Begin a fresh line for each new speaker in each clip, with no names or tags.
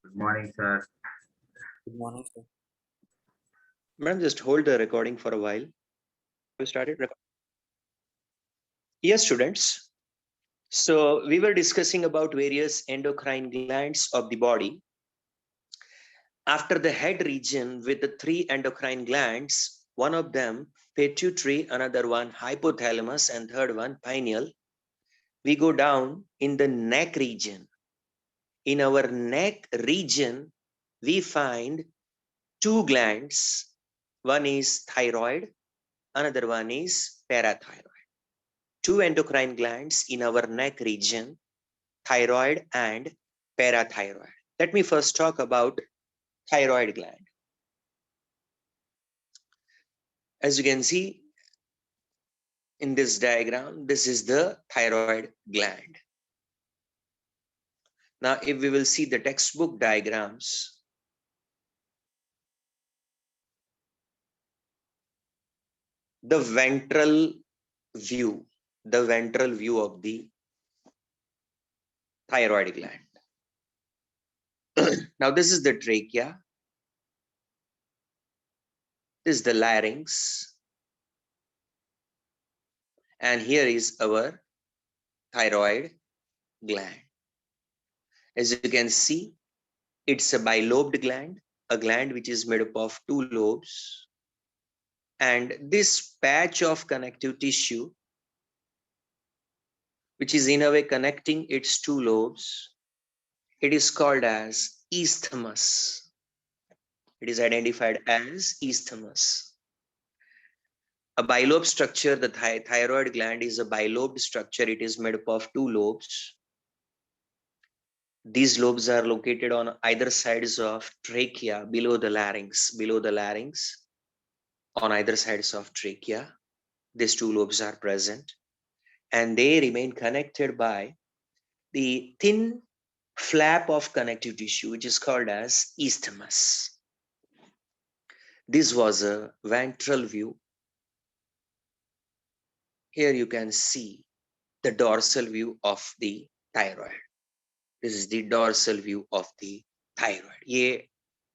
Good morning, sir.
Good morning, sir.
Madam, just hold the recording for a while. We started. Yes, students. So we were discussing about various endocrine glands of the body. After the head region with the three endocrine glands, one of them pituitary, another one hypothalamus, and third one pineal. We go down in the neck region. In our neck region, we find two glands. One is thyroid, another one is parathyroid. Two endocrine glands in our neck region, thyroid and parathyroid. Let me first talk about thyroid gland. As you can see in this diagram, this is the thyroid gland. Now, if we will see the textbook diagrams, the ventral view of the thyroid gland. Now, this is the trachea. This is the larynx. And here is our thyroid gland. As you can see, it's a bilobed gland, a gland which is made up of two lobes. And this patch of connective tissue, which is in a way connecting its two lobes, it is called as isthmus. It is identified as isthmus. A bilobe structure, the thyroid gland is a bilobed structure. It is made up of two lobes. These lobes are located on either sides of trachea, below the larynx, on either sides of trachea. These two lobes are present and they remain connected by the thin flap of connective tissue, which is called as isthmus. This was a ventral view. Here you can see the dorsal view of the thyroid. This is the dorsal view of the thyroid. ये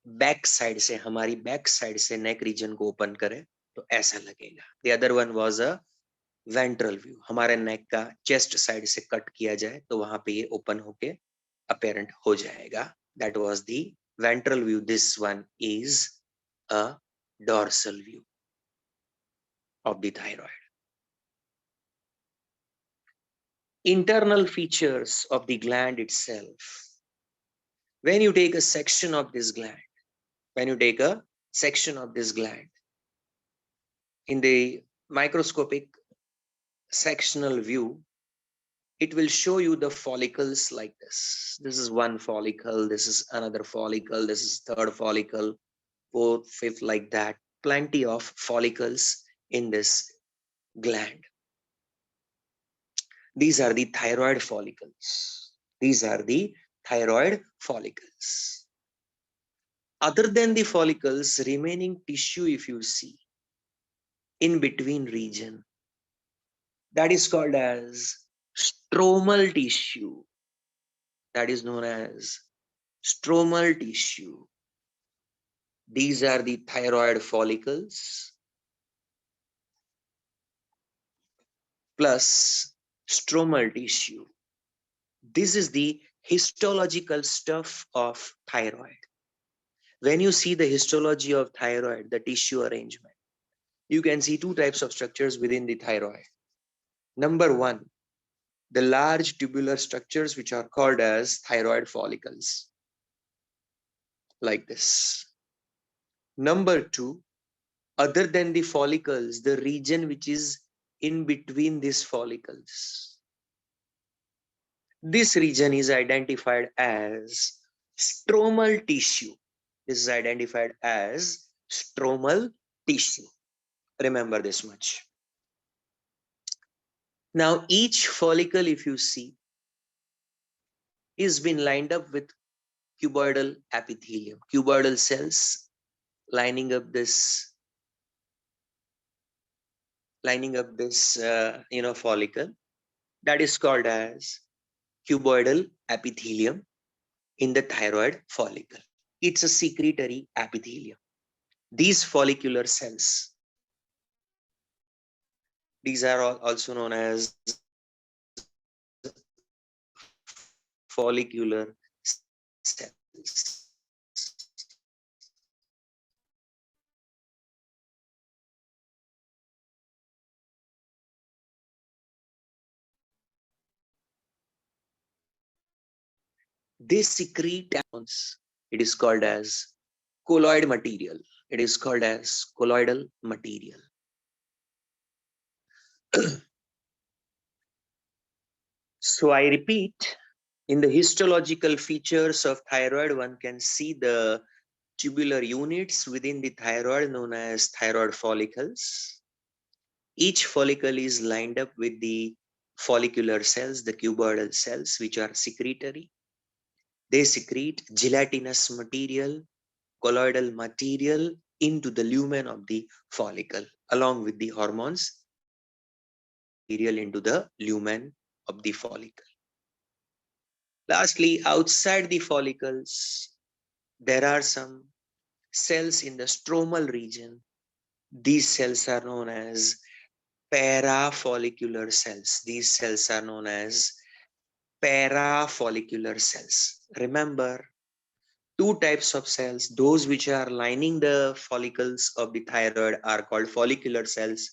back side से, हमारी back side से neck region को open करे तो ऐसा लगेगा. The other one was a ventral view. हमारे नेक का चेस्ट साइड से कट किया जाए तो वहां पे ये ओपन होके अपेरेंट हो जाएगा. That was the ventral view. This one is a dorsal view of the thyroid. Internal features of the gland itself. When you take a section of this gland, in the microscopic sectional view, it will show you the follicles like this. This is one follicle, this is another follicle, this is third follicle, fourth, fifth, like that. Plenty of follicles in this gland. These are the thyroid follicles. Other than the follicles, remaining tissue, if you see, in between region, that is called as stromal tissue. That is known as stromal tissue. These are the thyroid follicles plus stromal tissue. This is the histological stuff of thyroid. When you see the histology of thyroid, the tissue arrangement, you can see two types of structures within the thyroid. Number one, the large tubular structures which are called as thyroid follicles, like this. Number two, other than the follicles, the region which is in between these follicles, this region is identified as stromal tissue. This is identified as stromal tissue. Remember this much. Now, each follicle, if you see, is been lined up with cuboidal epithelium, cuboidal cells lining up this follicle. That is called as cuboidal epithelium. in the thyroid follicle. It's a secretory epithelium. These follicular cells, these are also known as follicular cells. They secrete hormones. It is called as colloid material. It is called as colloidal material. So I repeat, in the histological features of thyroid, one can see the tubular units within the thyroid known as thyroid follicles. Each follicle is lined up with the follicular cells, the cuboidal cells, which are secretory. They secrete gelatinous material, colloidal material into the lumen of the follicle, along with the hormones material into the lumen of the follicle. Lastly, outside the follicles, there are some cells in the stromal region. These cells are known as parafollicular cells. These cells are known as parafollicular cells. Remember, two types of cells. Those which are lining the follicles of the thyroid are called follicular cells.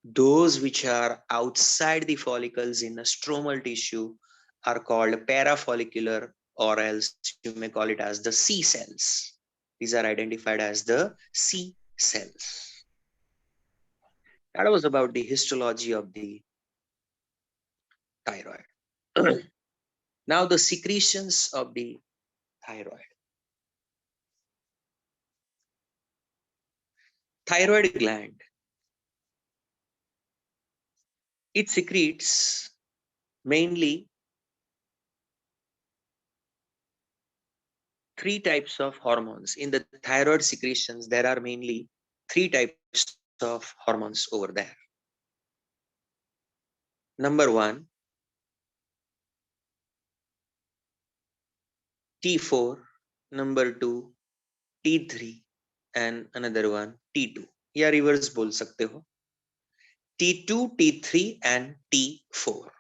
Those which are outside the follicles in the stromal tissue are called parafollicular, or else you may call it as the C cells. These are identified as the C cells. That was about the histology of the thyroid. Now the secretions of the thyroid. Thyroid gland, it secretes mainly three types of hormones. In the thyroid secretions, there are mainly three types of hormones over there. Number one, T4, number two, T3, and another one, T2. या reverse बोल सकते हो. T2, T3 and T4.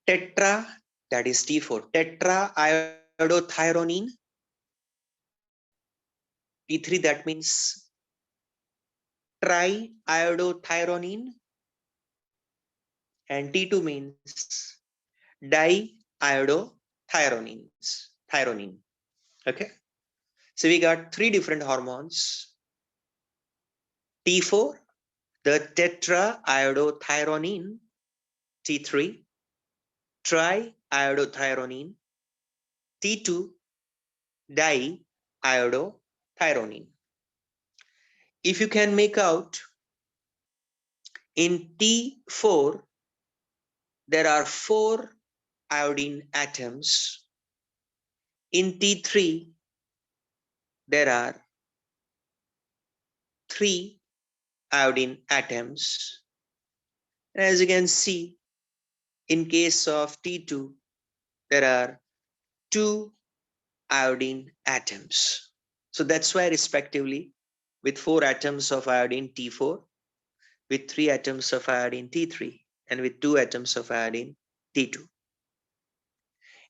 Tetra, that is T4, tetra iodothyronine. T3, that means triiodothyronine, and T2 means diiodothyronine. Okay, so we got three different hormones. T4, the tetraiodothyronine. T3, triiodothyronine. T2, diiodothyronine. If you can make out, in T4 there are 4 iodine atoms. In T3 there are 3 iodine atoms. And as you can see, in case of T2 there are 2 iodine atoms. So that's why respectively, with 4 atoms of iodine T4, with 3 atoms of iodine T3, and with 2 atoms of iodine T2.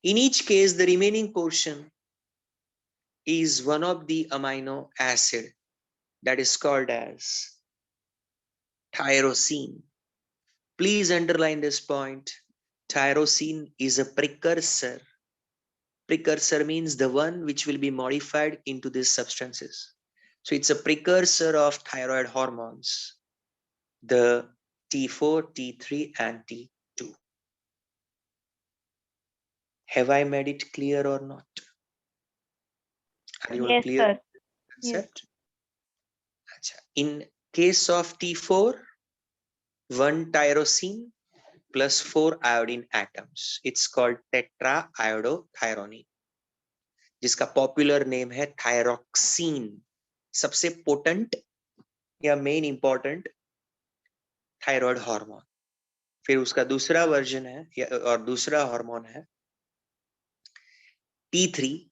In each case, the remaining portion is one of the amino acid that is called as tyrosine. Please underline this point. Tyrosine is a precursor. Precursor means the one which will be modified into these substances. So it's a precursor of thyroid hormones, the T4, T3 and T2. Have I made it clear or not? Are you all clear?
Sir.
Concept? Yes. In case of T4, 1 tyrosine plus 4 iodine atoms. It's called tetraiodothyronine, जिसका popular name है thyroxine. सबसे potent या main important thyroid hormone. फिर उसका दूसरा version है और दूसरा हार्मोन है T3,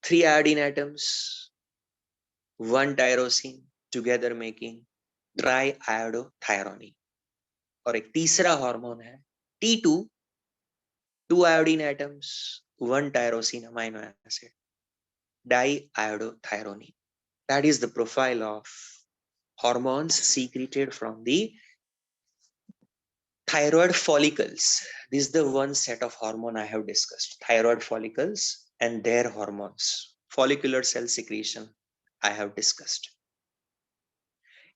3 iodine atoms, 1 tyrosine together making triiodothyronine. और एक तीसरा हार्मोन है T2, 2 iodine atoms, 1 tyrosine amino acid, diiodothyronine. That is the profile of hormones secreted from the thyroid follicles. This is the one set of hormone I have discussed. Thyroid follicles and their hormones. Follicular cell secretion I have discussed.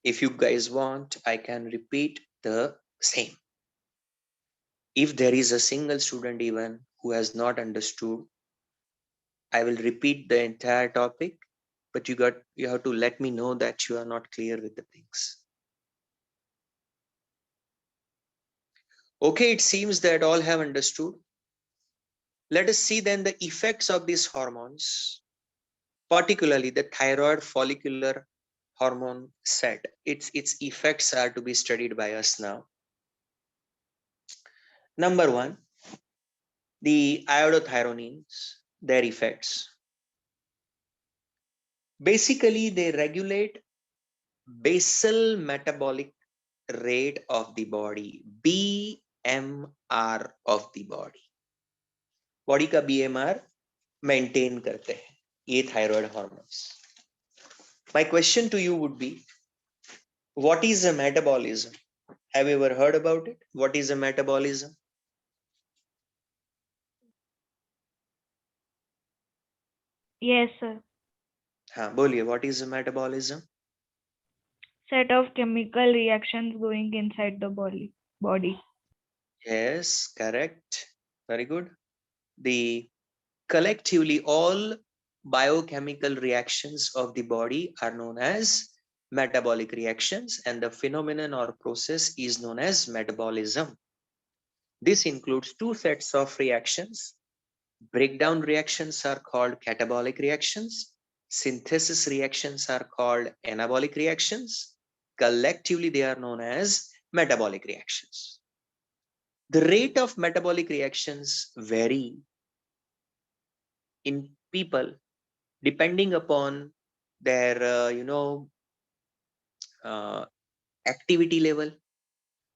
If you guys want, I can repeat the same. If there is a single student even who has not understood, I will repeat the entire topic, but you have to let me know that you are not clear with the things. Okay, it seems that all have understood. Let us see then the effects of these hormones, particularly the thyroid follicular hormone set. Its effects are to be studied by us now. Number one, the iodothyronines, their effects. Basically, they regulate basal metabolic rate of the body, BMR of the body. Body का BMR maintain करते हैं ये thyroid hormones. My question to you would be, what is a metabolism? Have you ever heard about it? What is a metabolism?
Yes, sir.
हाँ बोलिए, what is a metabolism?
Set of chemical reactions going inside the body.
Yes, correct. Very good. The collectively all biochemical reactions of the body are known as metabolic reactions, and the phenomenon or process is known as metabolism. This includes two sets of reactions. Breakdown reactions are called catabolic reactions. Synthesis reactions are called anabolic reactions. Collectively, they are known as metabolic reactions. The rate of metabolic reactions vary in people depending upon their activity level.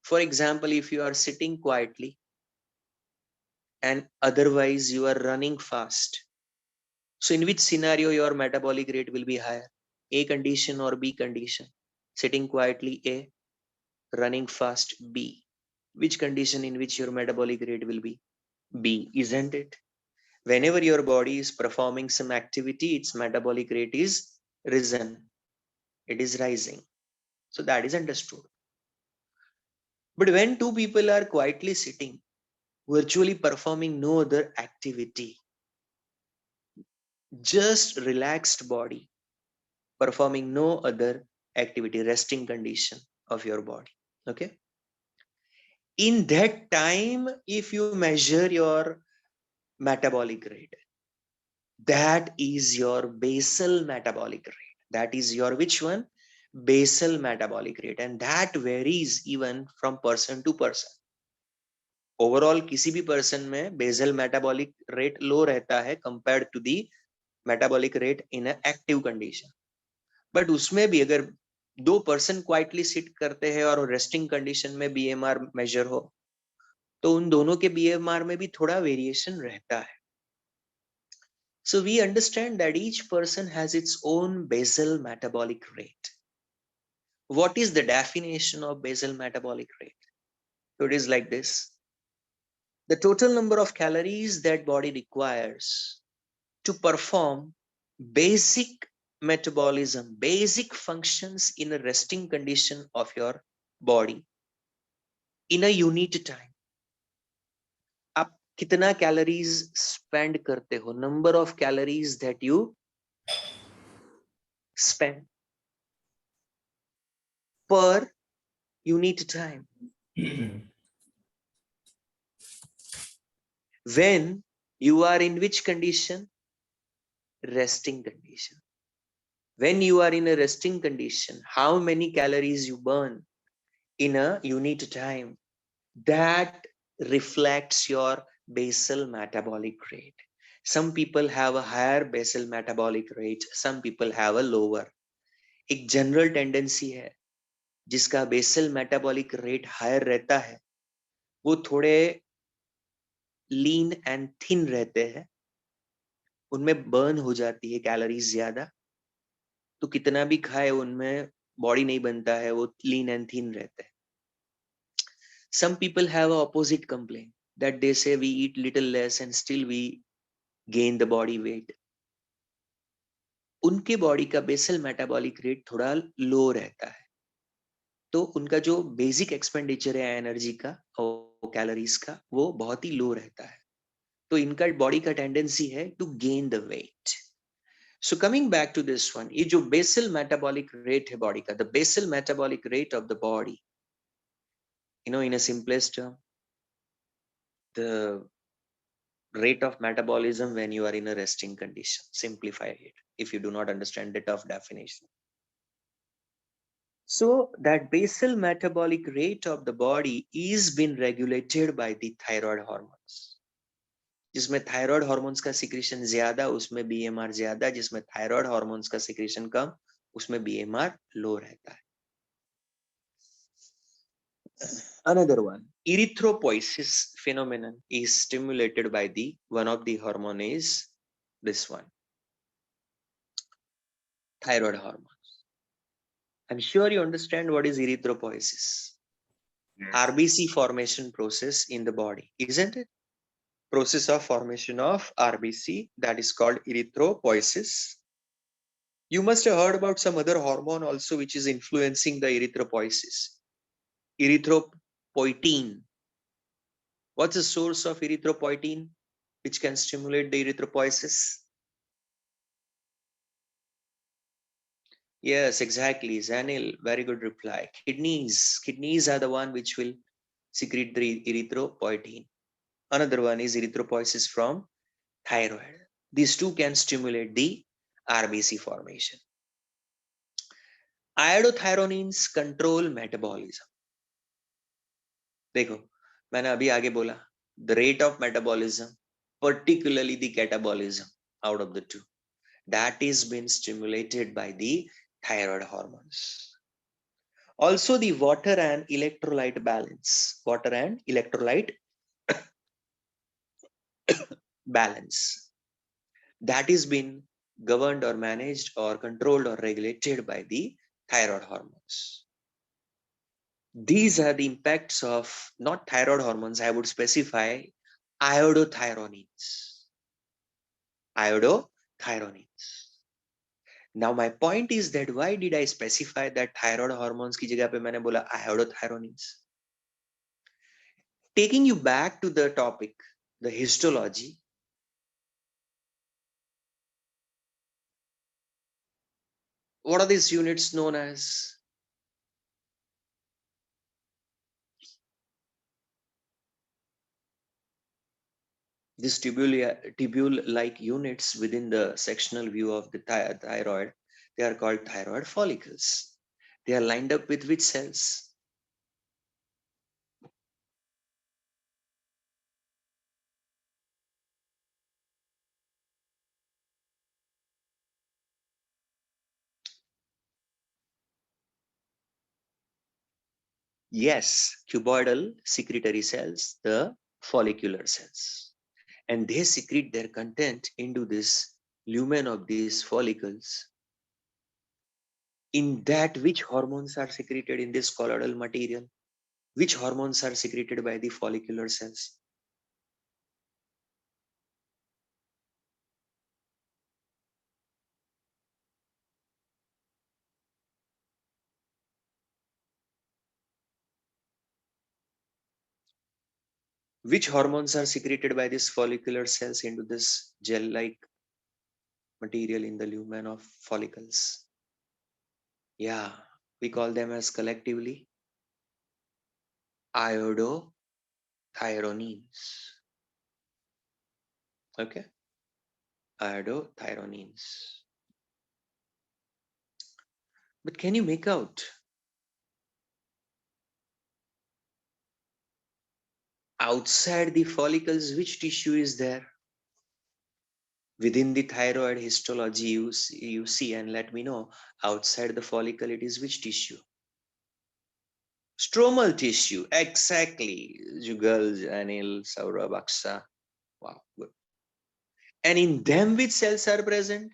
For example, if you are sitting quietly and otherwise you are running fast, so in which scenario your metabolic rate will be higher? A condition or B condition? Sitting quietly A, running fast B. Which condition in which your metabolic rate will be? B, isn't it? Whenever your body is performing some activity, its metabolic rate is risen. It is rising. So that is understood. But when two people are quietly sitting, virtually performing no other activity, just relaxed body, performing no other activity, resting condition of your body. Okay. In that time, if you measure your metabolic rate, that is your basal metabolic rate. That is your which one? Basal metabolic rate. And that varies even from person to person. Overall किसी भी person में basal metabolic rate low रहता है compared to the metabolic rate in active condition. But उसमें भी अगर दो person quietly seat करते हैं और रेस्टिंग कंडीशन में बीएमआर मेजर हो, तो उन दोनों के बीएमआर में भी थोड़ा वेरिएशन रहता है. So we understand that each person has its own basal metabolic rate. What is the definition of basal metabolic rate? So it is like this. The total number of calories that body requires to perform basic metabolism, basic functions in a resting condition of your body in a unit time. आप कितना calories spend करते हो? Number of calories that you spend per unit time. When you are in which condition? Resting condition. When you are in a resting condition, how many calories you burn in a unit time? That reflects your basal metabolic rate. Some people have a higher basal metabolic rate, some people have a lower. एक general tendency है, जिसका basal metabolic rate higher रहता है वो थोड़े lean and thin रहते हैं, उनमें बर्न हो जाती है कैलोरीज ज्यादा, तो कितना भी खाए उनमें बॉडी नहीं बनता है, वो लीन एंड थिन रहते हैं. Some people have a opposite complaint that they say we eat little less and still we gain the body weight. उनके बॉडी का बेसल मेटाबॉलिक रेट थोड़ा लो रहता है, तो उनका जो बेसिक एक्सपेंडिचर है एनर्जी का और कैलोरीज का वो बहुत ही लो रहता है, तो इनका बॉडी का टेंडेंसी है to gain the weight. So coming back to this one, ये जो बेसल मेटाबॉलिक रेट है बॉडी का, the basal metabolic rate of the body, in a simplest term, the rate of metabolism when you are in a resting condition. Simplify it if you do not understand the tough definition. So that basal metabolic rate of the body is being regulated by the thyroid hormones. जिसमें thyroid hormones का secretion ज्यादा उसमें BMR ज्यादा, जिसमें thyroid hormones का secretion कम उसमें BMR लो रहता है. Another one, erythropoiesis phenomenon is stimulated by the one of the hormone is this one, thyroid hormone. I'm sure you understand what is erythropoiesis. RBC formation process in the body, isn't it? Process of formation of RBC, that is called erythropoiesis. You must have heard about some other hormone also which is influencing the erythropoiesis. Erythropoietin. What's the source of erythropoietin which can stimulate the erythropoiesis? Yes, exactly. Zanil, very good reply. Kidneys. Kidneys are the one which will secrete the erythropoietin. Another one is erythropoiesis from thyroid. These two can stimulate the RBC formation. Iodothyrones control metabolism. देखो, मैंने अभी आगे बोला, the rate of metabolism, particularly the catabolism out of the two, that is being stimulated by the thyroid hormones. Also the water and electrolyte balance, water and electrolyte balance, that is being governed or managed or controlled or regulated by the thyroid hormones. These are the impacts of not thyroid hormones, I would specify iodothyronines. Iodothyronines. Now my point is that why did I specify that thyroid hormones की जगह पे मैंने बोला iodothyronines? Taking you back to the topic, the histology. What are these units known as? These tubule-like units within the sectional view of the thyroid, they are called thyroid follicles. They are lined up with which cells? Yes, cuboidal secretory cells, the follicular cells. And they secrete their content into this lumen of these follicles. In that, which hormones are secreted in this colloidal material? Which hormones are secreted by the follicular cells? Which hormones are secreted by these follicular cells into this gel-like material in the lumen of follicles? Yeah, we call them as collectively iodothyronines. Okay, iodothyronines. But can you make out outside the follicles which tissue is there? Within the thyroid histology, you see, and let me know, outside the follicle, it is which tissue? Stromal tissue, exactly. Jugal, Anil, Saurabh, Aksa. Wow, good. And in them, which cells are present?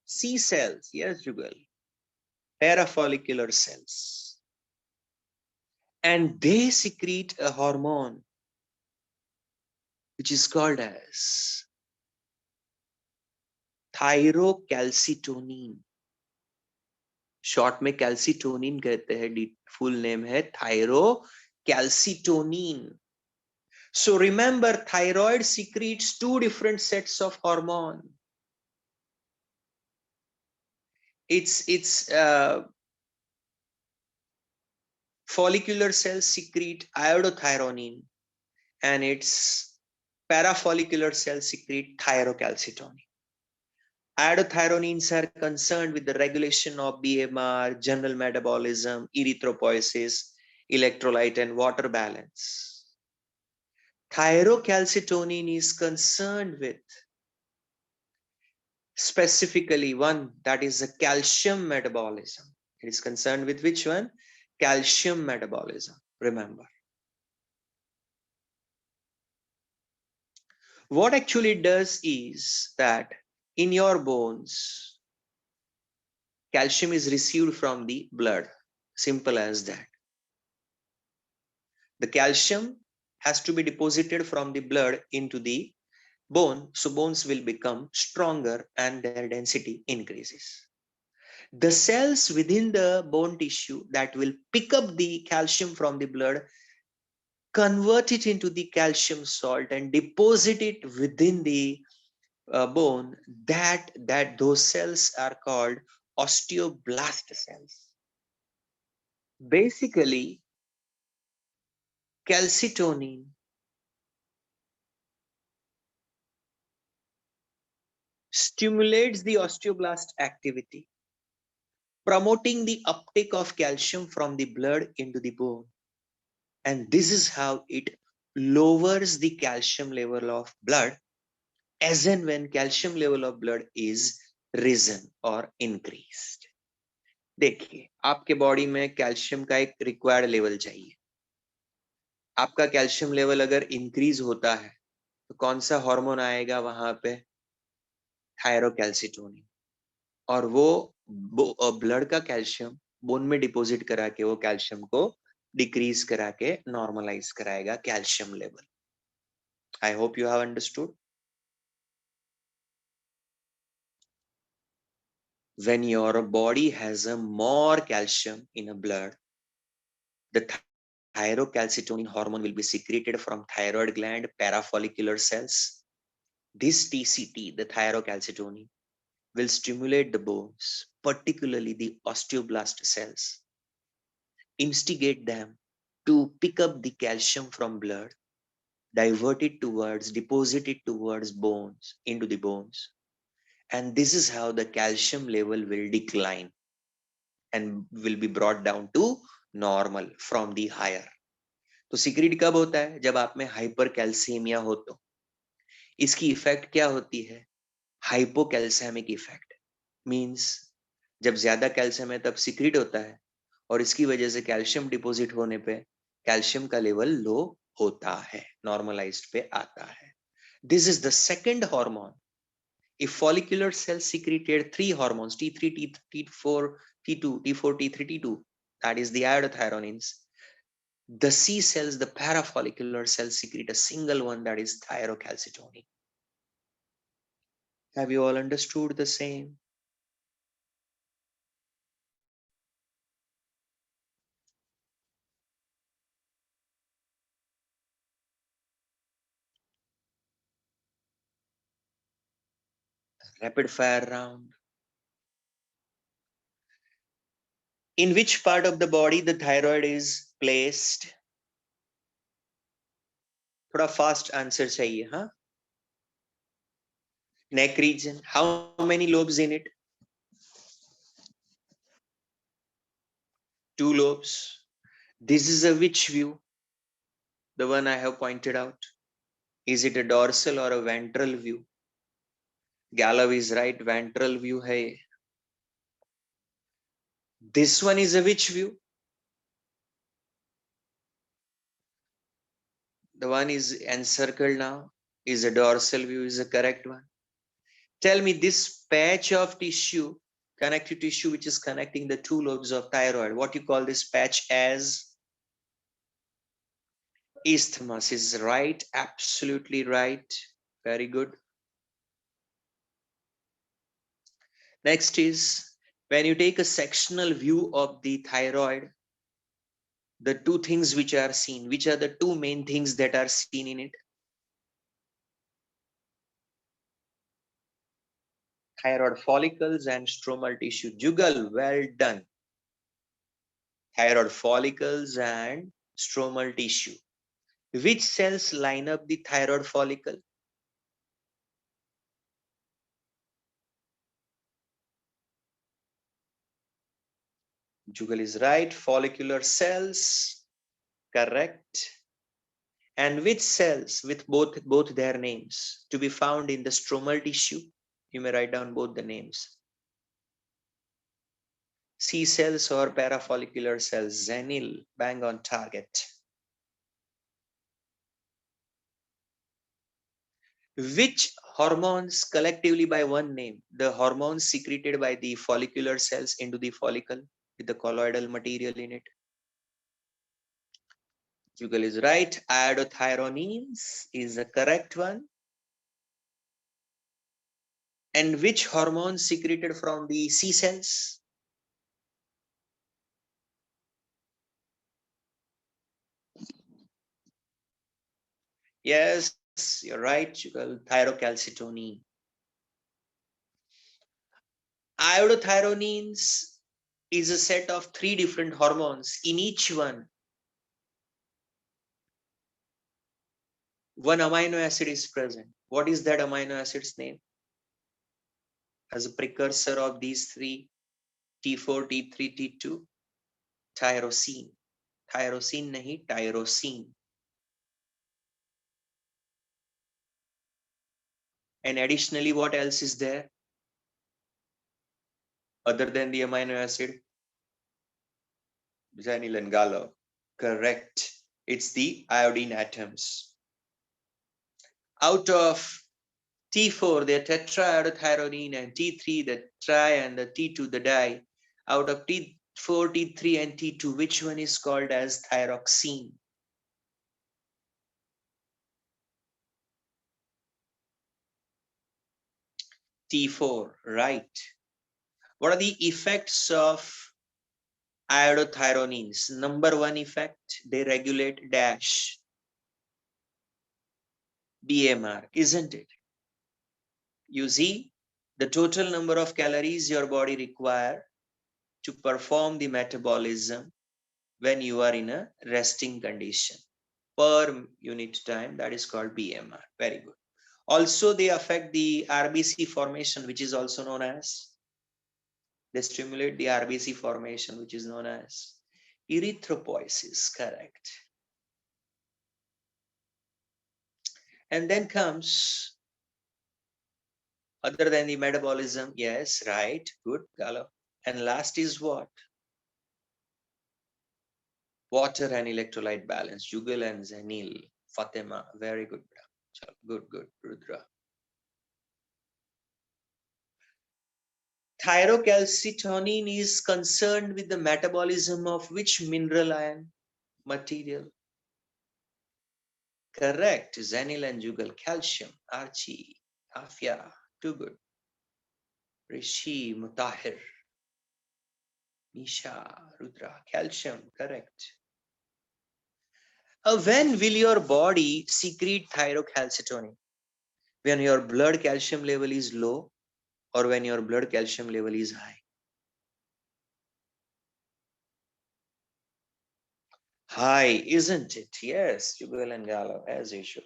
C cells, yes, Jugal. Parafollicular cells. And they secrete a hormone which is called as thyrocalcitonin. Short में calcitonin कहते हैं, full name है thyrocalcitonin. So remember, thyroid secretes two different sets of hormone. It's follicular cells secrete iodothyronin, and its parafollicular cells secrete thyrocalcitonin. Iodothyronins are concerned with the regulation of BMR, general metabolism, erythropoiesis, electrolyte and water balance. Thyrocalcitonin is concerned with specifically one, that is a calcium metabolism. It is concerned with which one? Calcium metabolism. Remember. What actually it does is that in your bones, calcium is received from the blood. Simple as that. The calcium has to be deposited from the blood into the bone, so bones will become stronger and their density increases. The cells within the bone tissue that will pick up the calcium from the blood, convert it into the calcium salt and deposit it within the bone, that those cells are called osteoblast cells. Basically, calcitonin stimulates the osteoblast activity, promoting the uptake of calcium from the blood into the bone. And this is how it lowers the calcium level of blood as and when calcium level of blood is risen or increased. देखिए, आपके body में calcium का एक required level चाहिए. आपका calcium level अगर increase होता है तो कौन सा हार्मोन आएगा वहां पे? थायरोकैल्सिटोनिन. और वो ब्लड का कैल्शियम बोन में डिपॉजिट करा के वो कैल्शियम को डिक्रीज करा के नॉर्मलाइज कराएगा calcium level. I hope you have understood. When your body has a more calcium in a blood, the thyrocalcitonin hormone will be secreted from thyroid gland parafollicular cells. This TCT, the thyrocalcitonin, will stimulate the bones, particularly the osteoblast cells, instigate them to pick up the calcium from blood, divert it towards, deposit it towards bones, into the bones. And this is how the calcium level will decline and will be brought down to normal from the higher. तो secrete कब होता है? जब आप में hyper calcaemia हो. तो इसकी इफेक्ट क्या होती है? हाइपोकैल्सेमिक इफेक्ट. मींस जब ज्यादा कैल्शियम है तब सिक्रीट होता है, और इसकी वजह से कैल्शियम डिपॉजिट होने पे कैल्शियम का लेवल लो होता है, नॉर्मलाइज्ड पे आता है. This is the second hormone. If follicular cells secreted three hormones, T3, T4, T2, T4, T3, T2, that is the iodothyronins, the C cells, the parafollicular cells, secrete a single one, that is thyrocalcitonin. Have you all understood the same? Rapid fire round. In which part of the body the thyroid is placed? थोड़ा fast answer चाहिए, हाँ? Neck region. How many lobes in it? 2 lobes. This is a which view? The one I have pointed out. Is it a dorsal or a ventral view? Gallo is right, ventral view hai. This one is a which view? The one is encircled now. Is a dorsal view is the correct one. Tell me this patch of tissue, connective tissue, which is connecting the two lobes of thyroid. What you call this patch as? Isthmus is right. Absolutely right. Very good. Next is when you take a sectional view of the thyroid, the two things which are seen, which are the two main things that are seen in it? Thyroid follicles and stromal tissue. Jugal, well done. Thyroid follicles and stromal tissue. Which cells line up the thyroid follicle? Jugal is right. Follicular cells, correct. And which cells with both their names to be found in the stromal tissue? You may write down both the names. C cells or parafollicular cells. Zenil, bang on target. Which hormones collectively by one name? The hormones secreted by the follicular cells into the follicle with the colloidal material in it. Jugal is right. Iodothyrones is the correct one. And which hormone secreted from the C cells? Yes, you're right, Jugal. Thyrocalcitonin. Iodothyrones is a set of three different hormones. In each one amino acid is present. What is that amino acid's name? As a precursor of these three, T4, T3, T2, tyrosine. Tyrosine nahi, tyrosine. And additionally, what else is there other than the amino acid? Xanyl and gallo. Correct. It's the iodine atoms. Out of T4, the tetraiodothyronine, and T3, the tri, and the T2, the di. Out of T4, T3, and T2, which one is called as thyroxine? T4, right. What are the effects of iodothyronines? Number one effect, they regulate dash. BMR, isn't it? You see, the total number of calories your body require to perform the metabolism when you are in a resting condition per unit time, that is called BMR. Very good. Also, they affect the RBC formation, which is also known as, they stimulate the RBC formation, which is known as erythropoiesis, correct. And then comes, other than the metabolism, yes, right, good, Galo. And last is what? Water and electrolyte balance, Jugal and Zanil, Fatima, very good. Good, good, Rudra. Thyrocalcitonin is concerned with the metabolism of which mineral ion material? Correct, Zanil and Jugal, calcium, Archie, Afia, too good. Rishi, Mutahir, Nisha, Rudra, calcium, correct. When will your body secrete thyrocalcitonin? When your blood calcium level is low or when your blood calcium level is high? High, isn't it? Yes, Jugal and Galo, as usual.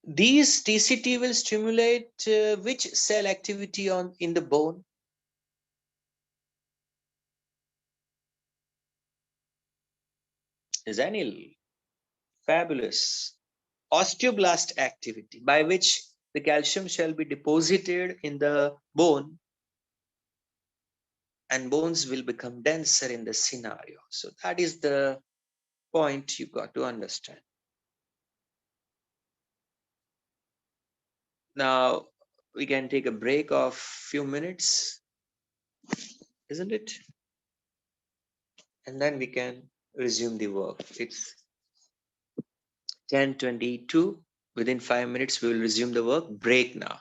These TCT will stimulate which cell activity in the bone? Zanil. Fabulous. Osteoblast activity, by which the calcium shall be deposited in the bone and bones will become denser in this scenario. So that is the point you got to understand. Now we can take a break of few minutes, isn't it? And then we can resume the work. It's 10:22. Within 5 minutes, we will resume the work. Break now.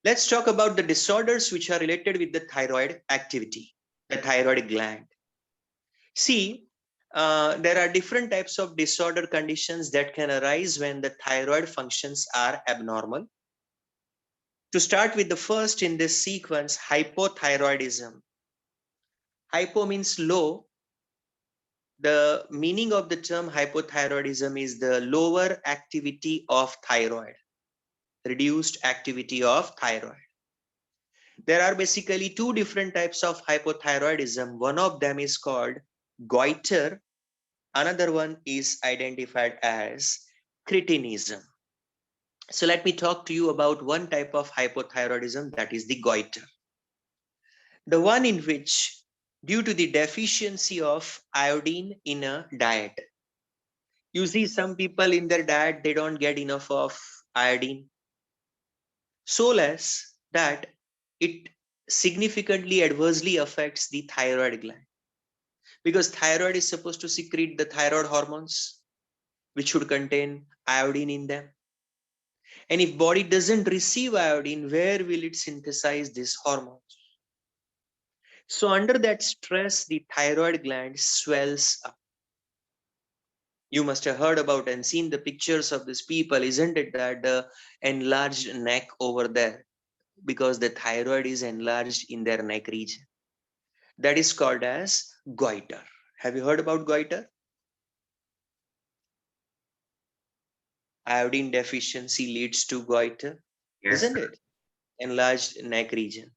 Let's talk about the disorders which are related with the thyroid activity, the thyroid gland. See, there are different types of disorder conditions that can arise when the thyroid functions are abnormal. To start with the first in this sequence, hypothyroidism. Hypo means low. The meaning of the term hypothyroidism is the lower activity of thyroid, reduced activity of thyroid. There are basically two different types of hypothyroidism. One of them is called goiter. Another one is identified as cretinism. So let me talk to you about one type of hypothyroidism, that is the goiter. The one in which, due to the deficiency of iodine in a diet, you see some people in their diet, they don't get enough of iodine, so less that it significantly adversely affects the thyroid gland, because thyroid is supposed to secrete the thyroid hormones which should contain iodine in them. And if body doesn't receive iodine, where will it synthesize these hormones? So under that stress, the thyroid gland swells up. You must have heard about and seen the pictures of these people, isn't it, that the enlarged neck over there, because the thyroid is enlarged in their neck region. That is called as goiter. Have you heard about goiter? Iodine deficiency leads to goiter,
Yes,
isn't
sir.
it? Enlarged neck region.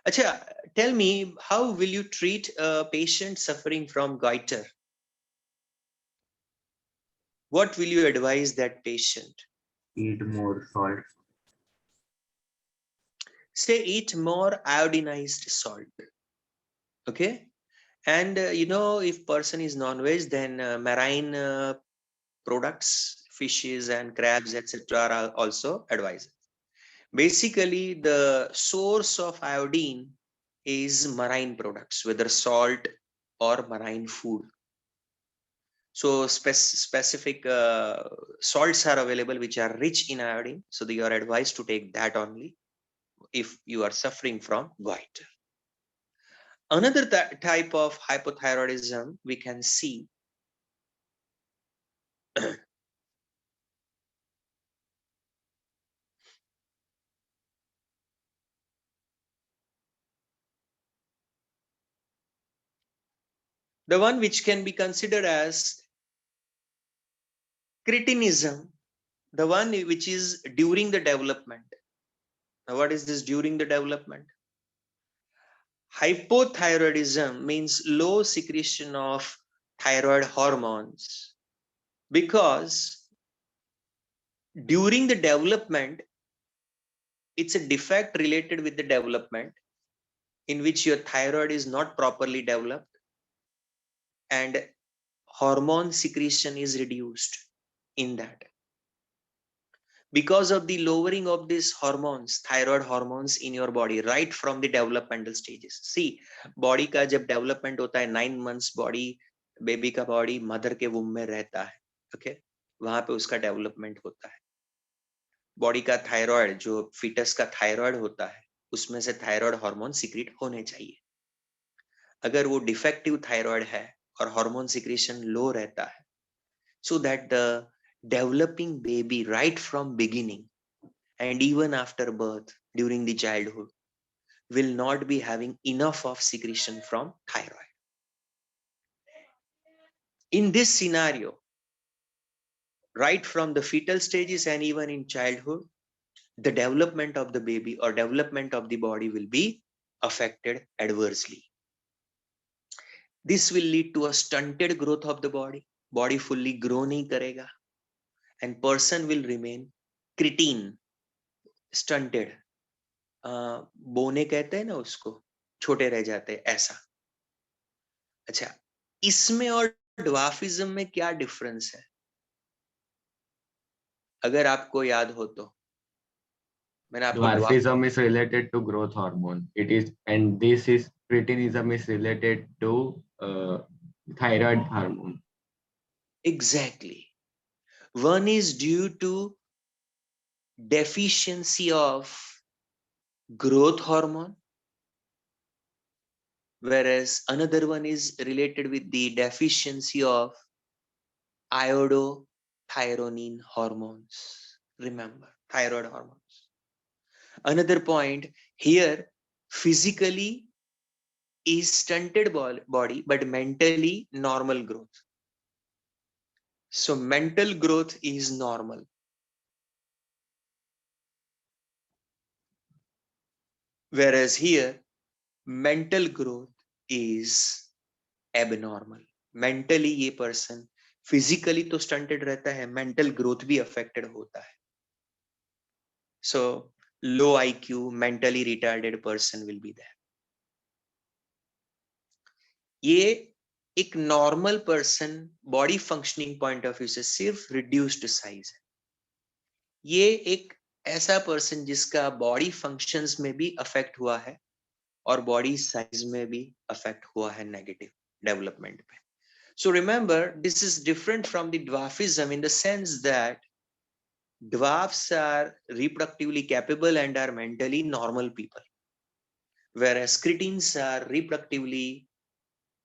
Acha, tell me, how will you treat a patient suffering from goiter? What will you advise that patient?
Eat more salt.
Say eat more iodinized salt. Okay. And if person is non-veg, then marine products, fishes and crabs, etc. are also advised. Basically, the source of iodine is marine products, whether salt or marine food. So specific salts are available which are rich in iodine. So you are advised to take that only if you are suffering from goiter. Another type of hypothyroidism we can see the one which can be considered as cretinism, the one which is during the development. Now, what is this during the development? Hypothyroidism means low secretion of thyroid hormones, because during the development, it's a defect related with the development in which your thyroid is not properly developed and hormone secretion is reduced in that. Because of the lowering of these hormones, thyroid hormones in your body, right from the developmental stages. See, body का जब development होता है 9 months body, baby का body mother के womb में रहता है, okay? वहां पे उसका development होता है. बॉडी का थायराइड, जो फीटस का थायराइड होता है, उसमें से थायराइड हार्मोन सीक्रेट होने चाहिए. अगर वो डिफेक्टिव थायराइड है और हार्मोन सीक्रेशन लो रहता है, so that the developing baby right from beginning and even after birth during the childhood will not be having enough of secretion from thyroid. In this scenario, right from the fetal stages and even in childhood, the development of the baby or development of the body will be affected adversely. This will lead to a stunted growth of the body. Body fully grow nahi karega, and person will remain cretin, stunted. बोने कहते हैं ना उसको, छोटे रह जाते हैं ऐसा. अच्छा, इसमें और ड्वार्फिज्म में क्या डिफरेंस है, अगर आपको याद हो तो? मैंने आपको
Dwarfism is related to growth hormone. It is, and this is cretinism is related to thyroid hormone.
Exactly. One is due to deficiency of growth hormone, whereas another one is related with the deficiency of iodothyronine hormones. Remember, thyroid hormones. Another point here, physically is stunted body, but mentally normal growth. So mental growth is normal. Whereas here, mental growth is abnormal. Mentally ये person physically तो stunted रहता है, mental growth भी affected होता है. So low IQ, mentally retarded person will be there. ये एक normal person body functioning point of view से सिर्फ reduced size है. ये एक ऐसा person जिसका body functions में भी affect हुआ है और body size में भी affect हुआ है negative development पे. So remember, this is different from the dwarfism in the sense that dwarfs are reproductively capable and are mentally normal people, whereas cretins are reproductively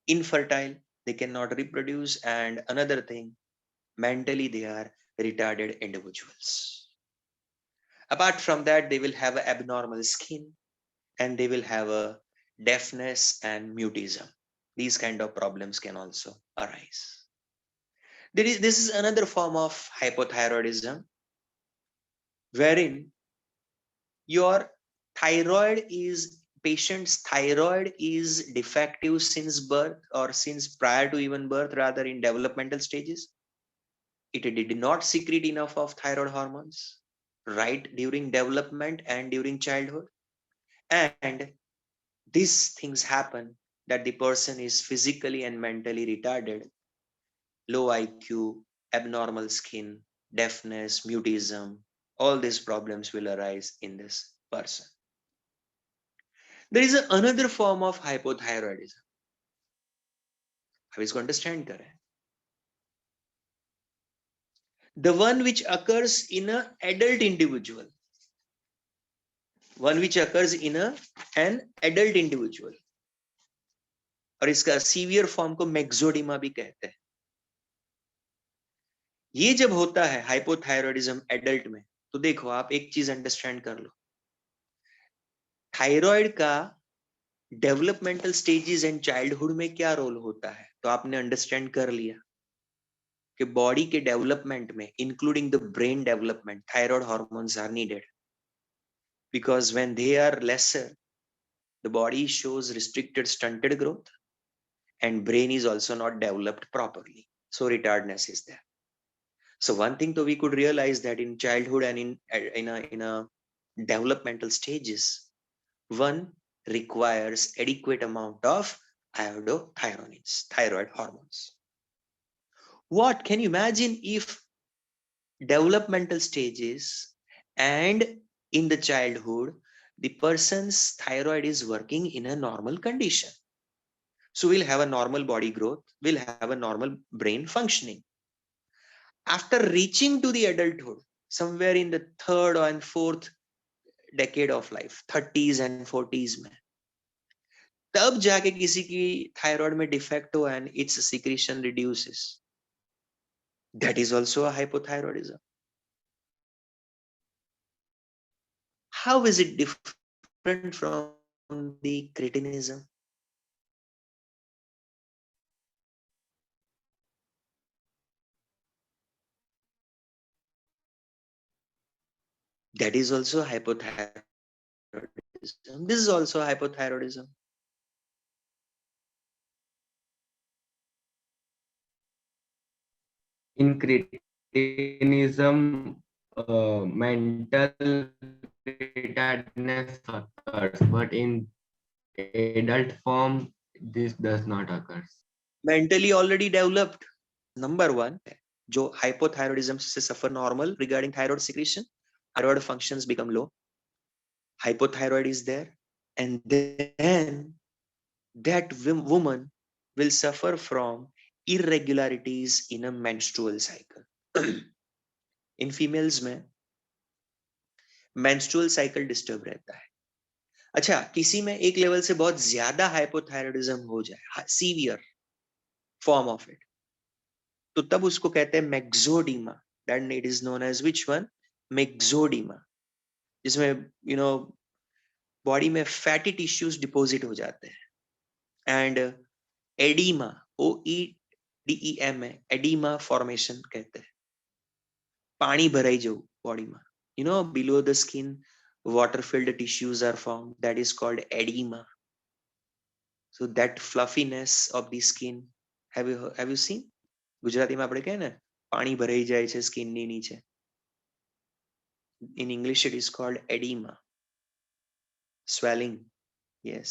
infertile, they cannot reproduce, and another thing, mentally they are retarded individuals. Apart from that, they will have an abnormal skin and they will have a deafness and mutism. These kind of problems can also arise. This is another form of hypothyroidism, wherein your patient's thyroid is defective since birth or since prior to even birth, rather in developmental stages. It did not secrete enough of thyroid hormones right during development and during childhood, and these things happen that the person is physically and mentally retarded, low IQ, abnormal skin, deafness, mutism. All these problems will arise in this person. There is another form of hypothyroidism. अब इसको understand करें. The one which occurs in an adult individual. One which occurs in an adult individual. और इसका severe form को myxedema भी कहते हैं. ये जब होता है hypothyroidism adult में, तो देखो आप एक चीज understand कर लो. थायराइड का डेवलपमेंटल स्टेजेस एंड चाइल्डहुड में क्या रोल होता है, तो आपने अंडरस्टैंड कर लिया कि बॉडी के डेवलपमेंट में including the brain development thyroid hormones are needed, because when they are lesser the body shows restricted stunted growth and brain is also not developed properly, so retardedness is there. So one thing though we could realize that in childhood and in a developmental stages, one requires adequate amount of iodothyrones, thyroid hormones. What can you imagine if developmental stages and in the childhood the person's thyroid is working in a normal condition? So we'll have a normal body growth, we'll have a normal brain functioning. After reaching to the adulthood, somewhere in the third and fourth decade of life, 30s and 40s में, तब जाके किसी की thyroid में defect हो and it's secretion reduces, that is also a hypothyroidism. How is it different from the cretinism? That is also hypothyroidism. This is also hypothyroidism.
In cretinism, mental retardedness occurs, but in adult form, this does not occur.
Mentally already developed. Number one, जो hypothyroidism से suffer normal regarding thyroid secretion, thyroid functions become low, hypothyroid is there, and then that woman will suffer from irregularities in a menstrual cycle. In females में menstrual cycle disturb रहता है. अच्छा, किसी में एक level से बहुत ज्यादा हाइपोथायरॉयडिज्म हो जाए, सीवियर फॉर्म ऑफ इट, तो तब उसको कहते हैं myxoedema. That it is known as which one? Myxoedema, जिसमें बॉडी में फैटी टिश्यूज डिपॉजिट हो जाते हैं. एंड एडीमा, OEDEM है, एडीमा फॉर्मेशन कहते हैं. पानी भराई जो बॉडी में, below the skin water filled tissues are formed, that is called edema. So that fluffiness of the skin, have you seen? Gujarati માં આપણે કહે ને પાણી ભરાઈ જાય છે સ્કિન ની નીચે. In English it is called edema, swelling. Yes,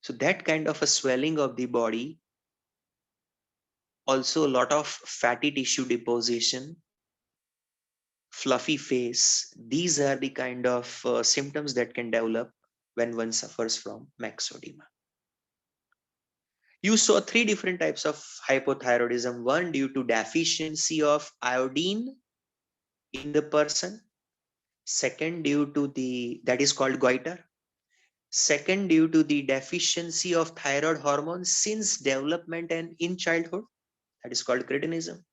so that kind of a swelling of the body, also a lot of fatty tissue deposition, fluffy face, these are the kind of symptoms that can develop when one suffers from myxedema. You saw three different types of hypothyroidism. One, due to deficiency of iodine in the person. Second, due to that is called goiter. Second, due to the deficiency of thyroid hormone since development and in childhood. That is called cretinism.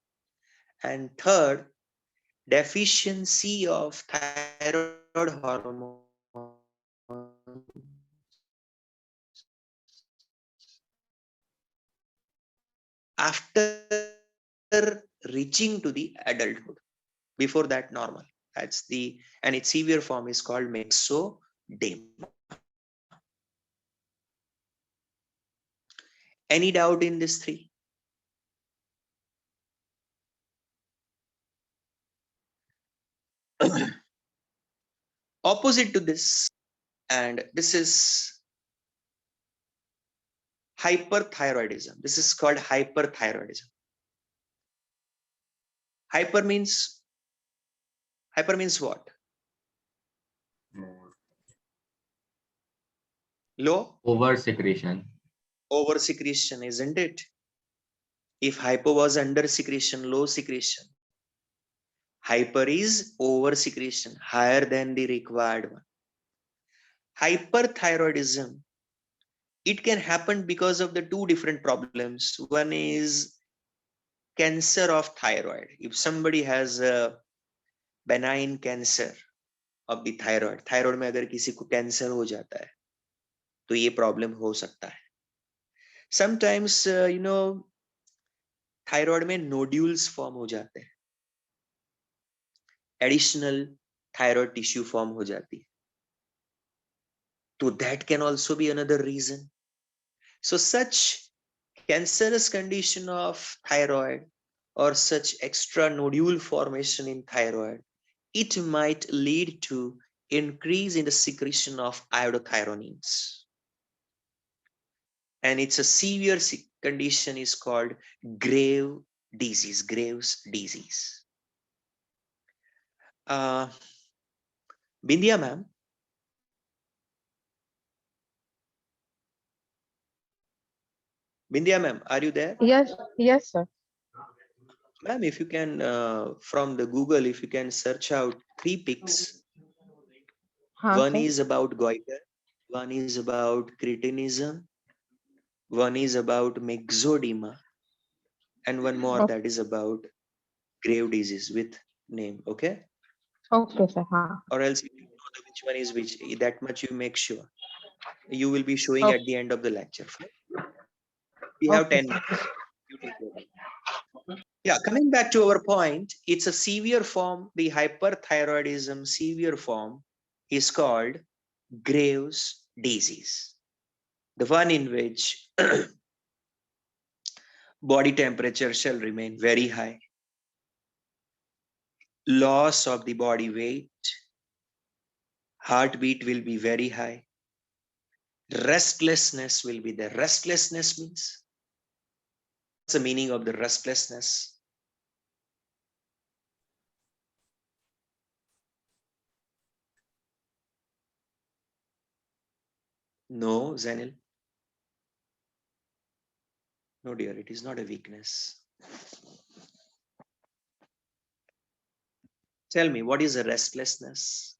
And third, deficiency of thyroid hormone after reaching to the adulthood. Before that, normal. And its severe form is called myxedema. Any doubt in this three? Opposite to this, and this is hyperthyroidism. This is called hyperthyroidism. Hyper means what? Low?
Over secretion.
Over secretion, isn't it? If hypo was under secretion, low secretion. Hyper is over secretion, higher than the required one. Hyperthyroidism, it can happen because of the two different problems. One is cancer of thyroid. If somebody has a benign cancer of the thyroid, thyroid में अगर किसी को cancer हो जाता है तो ये problem हो सकता है. Sometimes thyroid में nodules form हो जाते हैं, additional thyroid tissue form हो जाती है, so that can also be another reason. So such cancerous condition of thyroid or such extra nodule formation in thyroid, it might lead to increase in the secretion of iodothyrones. And it's a severe condition is called Graves' disease. Bindya ma'am. Bindya ma'am, are you there?
Yes, sir.
Ma'am, if you can, from the Google, if you can search out 3 pics. One is about goiter, one is about cretinism, one is about myxedema, and one more that is about Graves' disease with name. Okay?
Okay, sir.
Or else you know which one is which. That much you make sure. You will be showing at the end of the lecture. We have 10 minutes. You take over. Yeah, coming back to our point, it's a severe form. The hyperthyroidism severe form is called Graves' disease, the one in which body temperature shall remain very high, loss of the body weight, heartbeat will be very high, restlessness will be there. Restlessness means, what's the meaning of the restlessness? No, Zenil. No, dear, it is not a weakness. Tell me, what is a restlessness?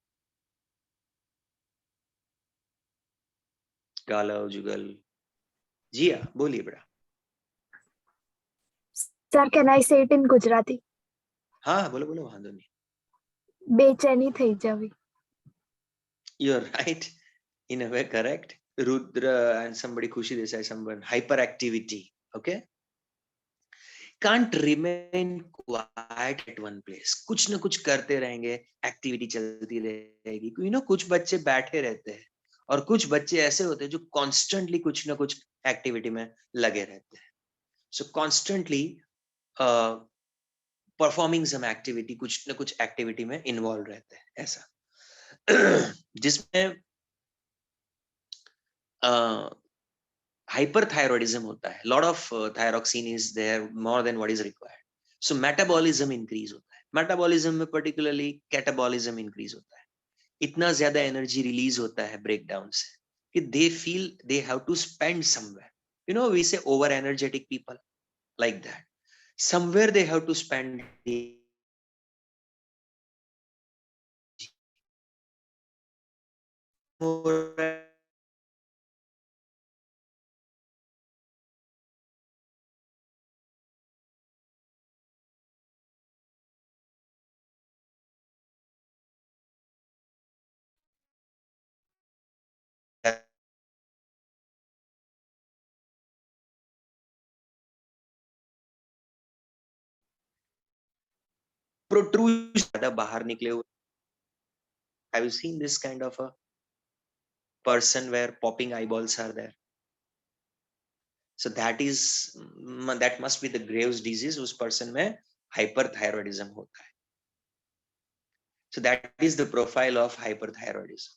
Galav, Jugal. Jia, बोलिए बड़ा.
Sir, can I say it in Gujarati?
हाँ, बोलो बोलो, वांधो नहीं.
बेचैनी થઈ જવી.
You're right. In a way, correct. Rudra and somebody, Khushi Desai, someone, hyperactivity. Okay. Can't remain quiet at one place. कुछ ना कुछ करते रहेंगे, एक्टिविटी चलती रहेगी. You know, कुछ बच्चे बैठे रहते हैं और कुछ बच्चे ऐसे होते हैं जो कॉन्स्टेंटली कुछ ना कुछ एक्टिविटी में लगे रहते हैं. So constantly performing some activity, कुछ ना कुछ एक्टिविटी में इन्वॉल्व रहते हैं, ऐसा. जिसमें हाइपरथायरॉइडिज्म होता है. Lot of thyroxine is there more than what is required. So metabolism increase होता है. मेटाबॉलिज्म में पर्टिकुलरली कैटाबॉलिज्म इंक्रीज होता है. इतना ज्यादा एनर्जी रिलीज होता है ब्रेकडाउन से कि they feel they have to spend somewhere. You know, we say over energetic people like that. Somewhere they have to spend the more protrusion बाहर निकले हुए. Have you seen this kind of a person where popping eyeballs are there? So that must be the Graves disease. उस person में hyperthyroidism होता है. So that is the profile of hyperthyroidism.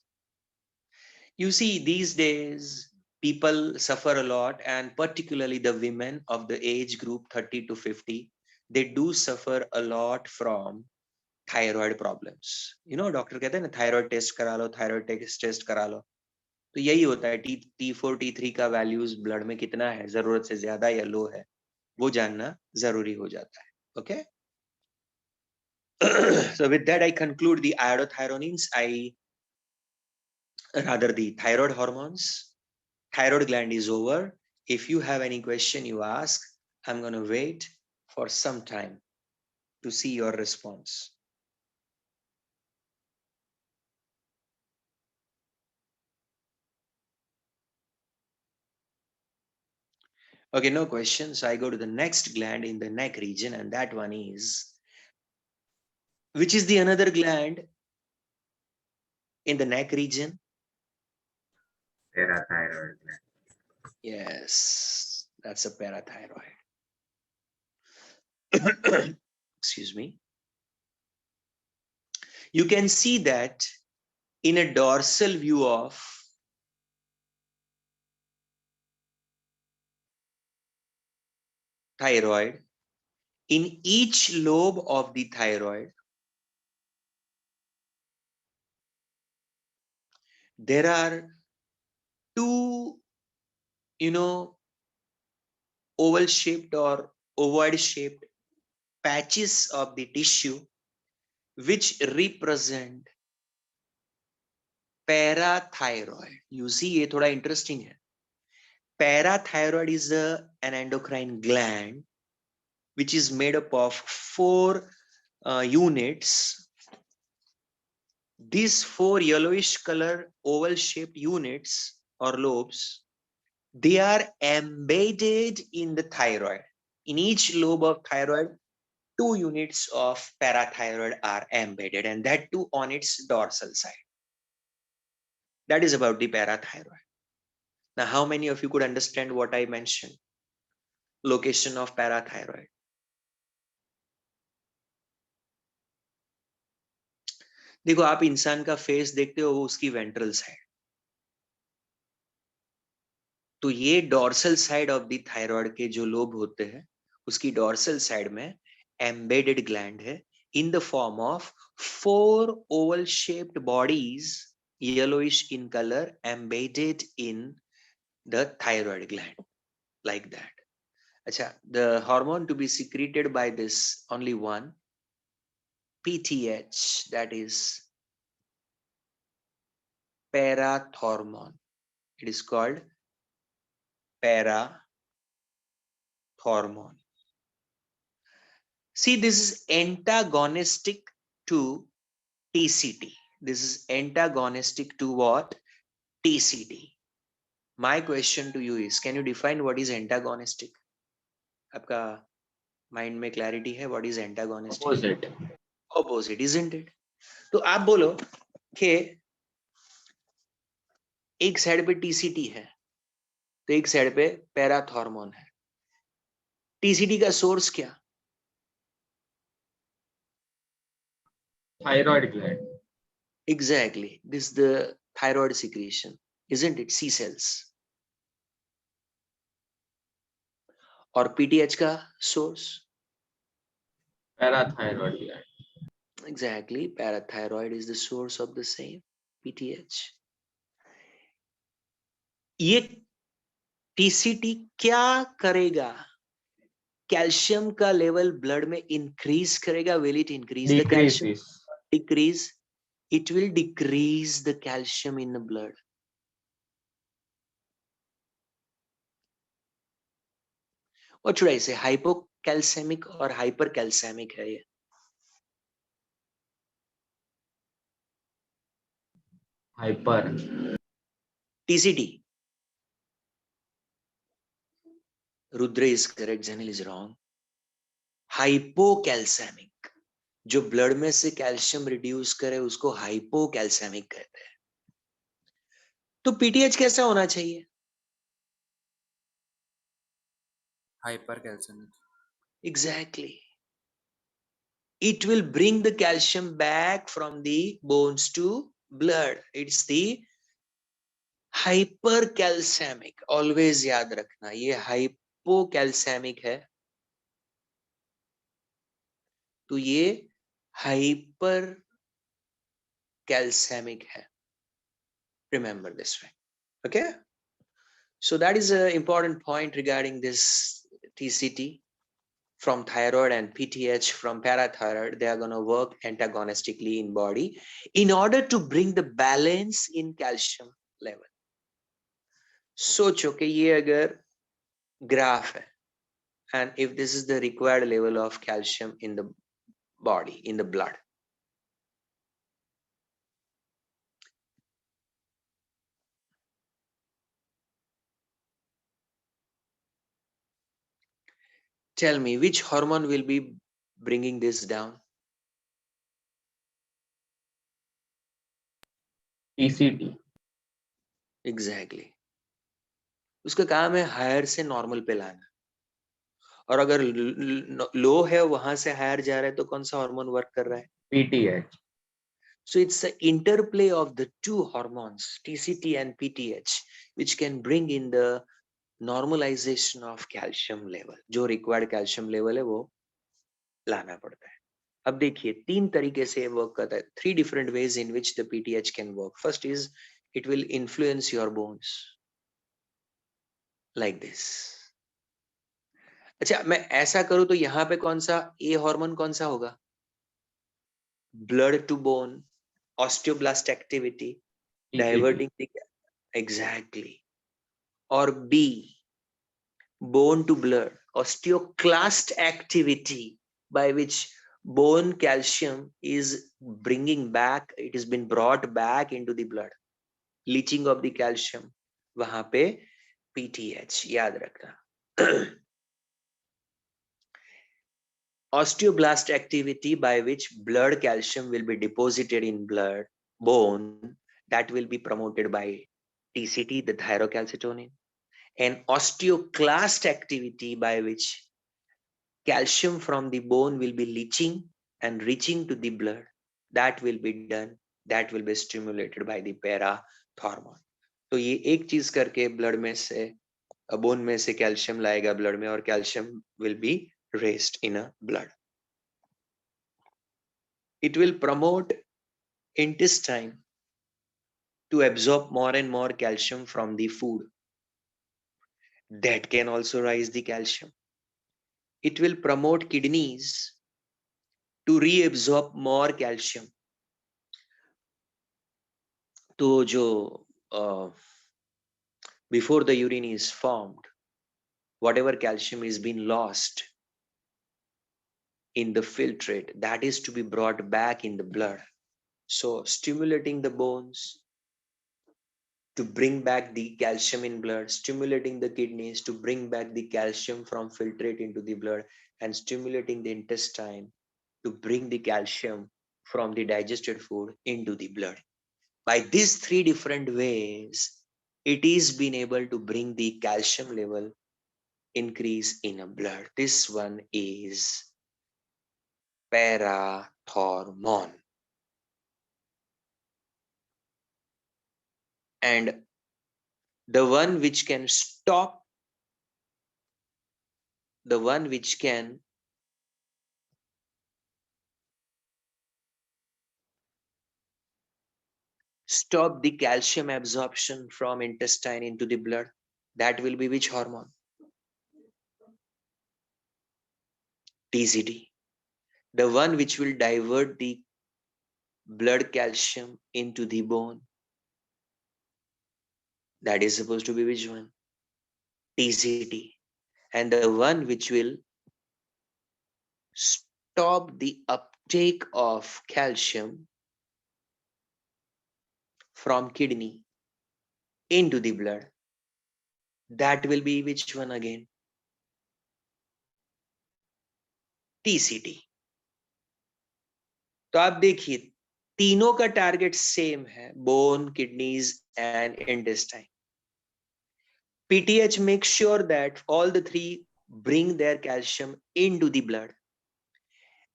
You see, these days people suffer a lot, and particularly the women of the age group 30 to 50, they do suffer a lot from thyroid problems. You know, doctor कहते हैं ना, thyroid test करा लो, thyroid test करा लो. तो यही होता है, T4 T3 का वैल्यूज ब्लड में कितना है, जरूरत से ज्यादा या लो है, वो जानना जरूरी हो जाता है. Okay. So with that I conclude the iodothyronines, rather the thyroid hormones. Thyroid gland is over. If you have any question you ask, I'm going to wait for some time to see your response. Okay, no questions. I go to the next gland in the neck region, and that one is, which is the another gland in the neck region?
Parathyroid gland.
Yes, that's a parathyroid. Excuse me. You can see that in a dorsal view of thyroid, in each lobe of the thyroid, there are two, oval shaped or ovoid shaped patches of the tissue which represent parathyroid. You see, ये थोड़ा interesting है. Parathyroid is an endocrine gland which is made up of 4 units. These 4 yellowish color oval shaped units or lobes, they are embedded in the thyroid. In each lobe of thyroid, 2 units of parathyroid are embedded, and that too on its dorsal side. That is about the parathyroid. Now, how many of you could understand what I mentioned? Location of parathyroid. देखो, आप इंसान का face देखते हो, वो उसकी ventral side, तो ये dorsal side of the thyroid के जो लोब होते हैं, उसकी डॉर्सल साइड में एम्बेडेड ग्लैंड है in the form of 4 oval shaped bodies, yellowish in color, embedded in the thyroid gland, like that. Acha, the hormone to be secreted by this only one, PTH, that is parathormone. It is called parathormone. See, this is antagonistic to TCT. This is antagonistic to what? TCT. My question to you is, can you define what is antagonistic? आपका mind में clarity है what is antagonistic?
Opposite.
Opposite, isn't it? तो आप बोलो कि एक side पे TCT है, तो एक साइड पे पैराथॉर्मोन है. TCT का सोर्स क्या?
Thyroid gland.
Exactly. This is the thyroid secretion, isn't it? C cells. और PTH का source?
Parathyroid gland.
Exactly. Parathyroid is the source of the same PTH. ये TCT क्या करेगा? कैल्शियम का लेवल ब्लड में increase करेगा. Will it increase the calcium?
Decreases.
Decrease. It will decrease the calcium in the blood. What should I say? Hypocalcemic or hypercalcemic है ये?
Hyper.
TCT. Rudra is correct. Janil is wrong. Hypocalcemic. जो blood में से calcium reduce करे उसको हाइपोकैल्सेमिक कहते हैं. तो पीटीएच कैसा होना चाहिए?
Hypercalcemic.
Exactly. It will bring the calcium back from the bones to blood. It's the hypercalcemic. Always याद रखना, ये hypocalcemic है, तो ये hypercalcemic है. Remember this way. Okay? So that is an important point regarding this TCT from thyroid and PTH from parathyroid. They are going to work antagonistically in body in order to bring the balance in calcium level. सोचो कि ये अगर graph है, and if this is the required level of calcium in the body, in the blood. Tell me, which hormone will be bringing this down?
TCT.
Exactly. उसका काम है higher से normal पे लाना, और अगर लो है वहां से हायर जा रहा है तो कौन सा हार्मोन वर्क कर रहा है?
PTH.
So it's the interplay of the two hormones, TCT and PTH, which can bring in the normalization of calcium level. जो required calcium level है वो लाना पड़ता है. अब देखिए 3 तरीके से वर्क करता है. 3 different ways in which the PTH can work. First is it will influence your bones like this. अच्छा, मैं ऐसा करूं तो यहाँ पे कौन सा ए हार्मोन कौन सा होगा? Blood to bone, osteoblast activity, diverting. Exactly. और B, bone to blood, osteoclast activity, by which bone calcium is bringing back, it has been brought back into the blood, leaching of the calcium. वहां पे PTH याद रखना. Osteoblast activity, by which blood calcium will be deposited in blood, bone, that will be promoted by TCT, the thyrocalcitonin, and osteoclast activity, by which calcium from the bone will be leaching and reaching to the blood. That will be done. That will be stimulated by the parathormone. तो ये एक चीज करके blood में से bone में से calcium लाएगा ब्लड में, और calcium will be raised in a blood. It will promote intestine to absorb more and more calcium from the food. That can also raise the calcium. It will promote kidneys to reabsorb more calcium. तो जो before the urine is formed, whatever calcium is being lost in the filtrate, that is to be brought back in the blood. So stimulating the bones to bring back the calcium in blood, stimulating the kidneys to bring back the calcium from filtrate into the blood, and stimulating the intestine to bring the calcium from the digested food into the blood. By these three different ways, it is been able to bring the calcium level increase in a blood. This one is parathormone. And the one which can stop, the one which can stop the calcium absorption from intestine into the blood, that will be which hormone? TCT. The one which will divert the blood calcium into the bone, that is supposed to be which one? TCT. And the one which will stop the uptake of calcium from kidney into the blood, that will be which one again? TCT. तो आप देखिए तीनों का target same है, bone, kidneys and intestine. PTH makes sure that all the three bring their calcium into the blood,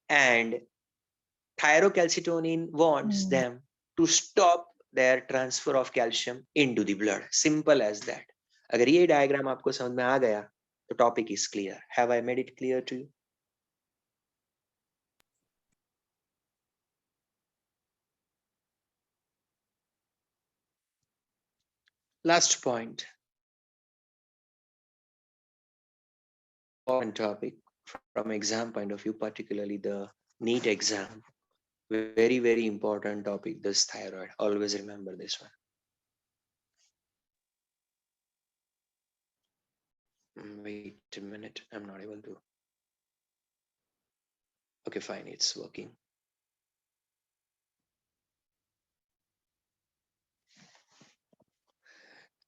and thyrocalcitonin wants them to stop their transfer of calcium into the blood. Simple as that. अगर ये diagram आपको समझ में आ गया तो topic is clear. Have I made it clear to you? Last point, important topic from exam point of view, particularly the NEET exam. Very, very important topic, this thyroid. Always remember this one. Wait a minute, I'm not able to. Okay, fine, it's working.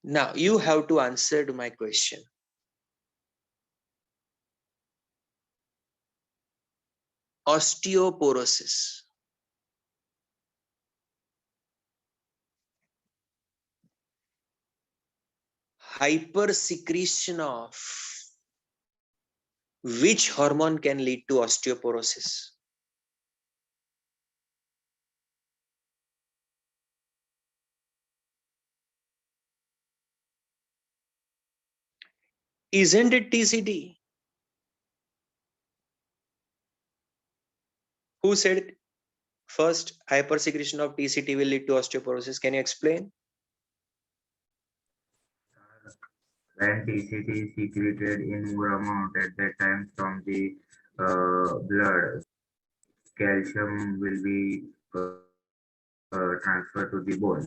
Now you have to answer to my question. Osteoporosis. Hypersecretion of which hormone can lead to osteoporosis? Isn't it TCT? Who said it? First, hypersecretion of TCT will lead to osteoporosis. Can you explain?
When TCT is secreted in more amount at that time from the blood, calcium will be transferred to the bone.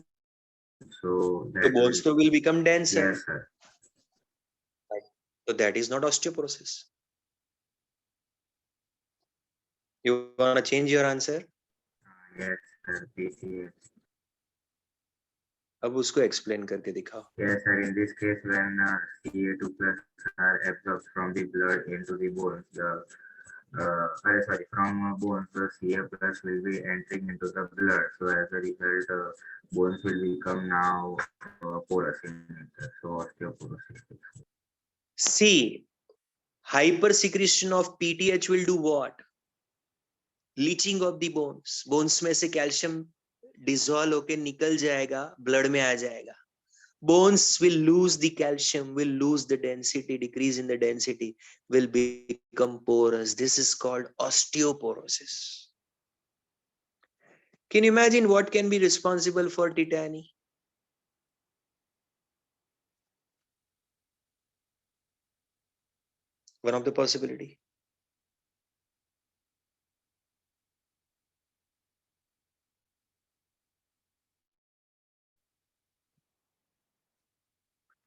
So
The bones will become denser.
Yes, sir.
So that is not osteoporosis. You want to change your answer?
Yes, sir. TCH.
अब उसको explain करके दिखाओ.
Yes, sir. In this case, when Ca2+ are absorbed from the blood into the bones, the from bones, the Ca plus will be entering into the blood. So as a result, bones will become now porous in nature. So osteoporosis.
See, hypersecretion of PTH will do what? Leaching of the bones, bones में से calcium dissolve होके निकल जाएगा, blood में आ जाएगा. Bones will lose the calcium, will lose the density, decrease in the density, will become porous. This is called osteoporosis. Can you imagine what can be responsible for tetany? One of the possibility.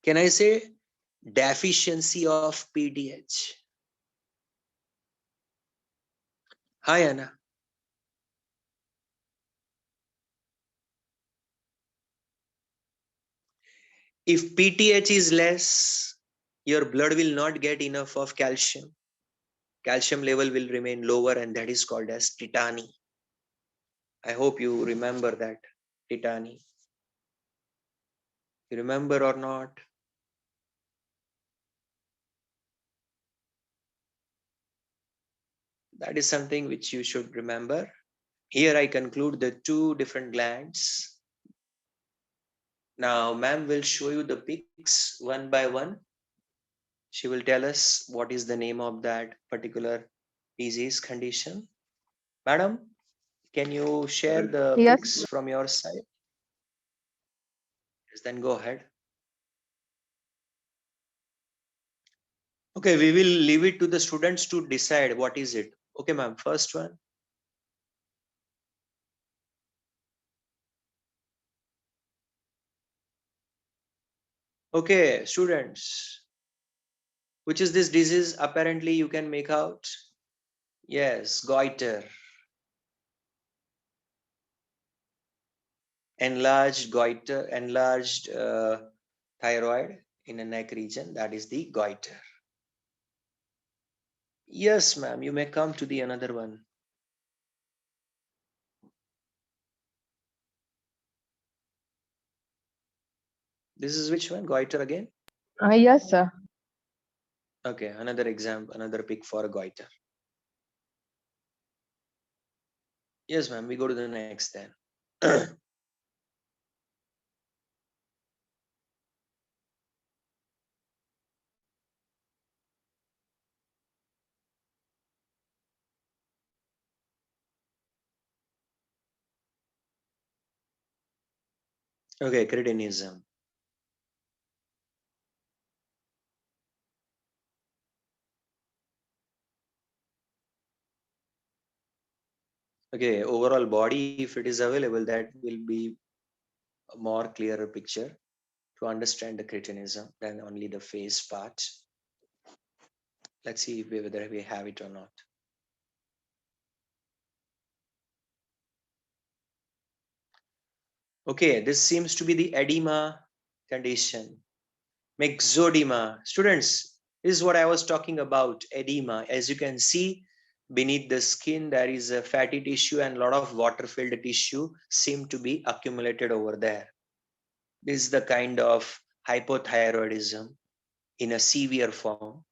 Can I say deficiency of PTH? Hi, Anna. If PTH is less, your blood will not get enough of calcium. Calcium level will remain lower, and that is called as tetany. I hope you remember that, tetany. You remember or not? That is something which you should remember. Here I conclude the two different glands. Now, ma'am will show you the pics one by one. She will tell us what is the name of that particular disease condition. Madam, can you share the
Yes.
pics from your side? Yes, then go ahead. Okay, we will leave it to the students to decide what is it. Okay, ma'am, first one. Okay, students, which is this disease? Apparently you can make out. Yes, goiter. Enlarged goiter, enlarged thyroid in the neck region, that is the goiter. Yes, ma'am, you may come to the another one. This is which one? Goiter again?
Yes, sir.
Okay, another example, another pick for a goiter. Yes, ma'am, we go to the next then. Okay, cretinism. Okay, overall body, if it is available, that will be a more clearer picture to understand the cretinism than only the face part. Let's see whether we have it or not. Okay, this seems to be the edema condition. Myxedema. Students, this is what I was talking about, edema. As you can see, beneath the skin, there is a fatty tissue and a lot of water-filled tissue seem to be accumulated over there. This is the kind of hypothyroidism in a severe form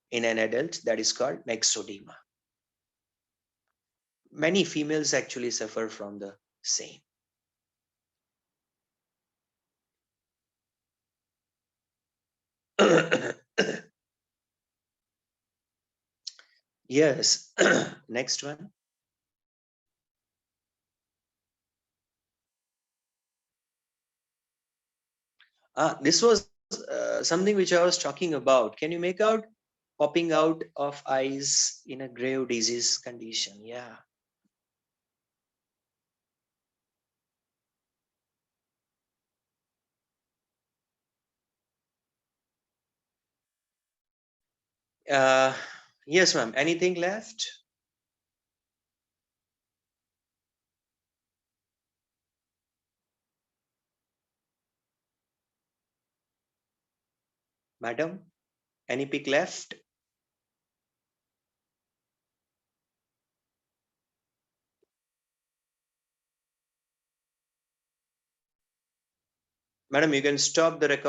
in an adult, that is called myxedema. Many females actually suffer from the same. Yes. Next one. This was something which I was talking about. Can you make out popping out of eyes in a grave disease condition? Yeah. Yes, ma'am. Anything left? Madam, any pick left? Madam, you can stop the record.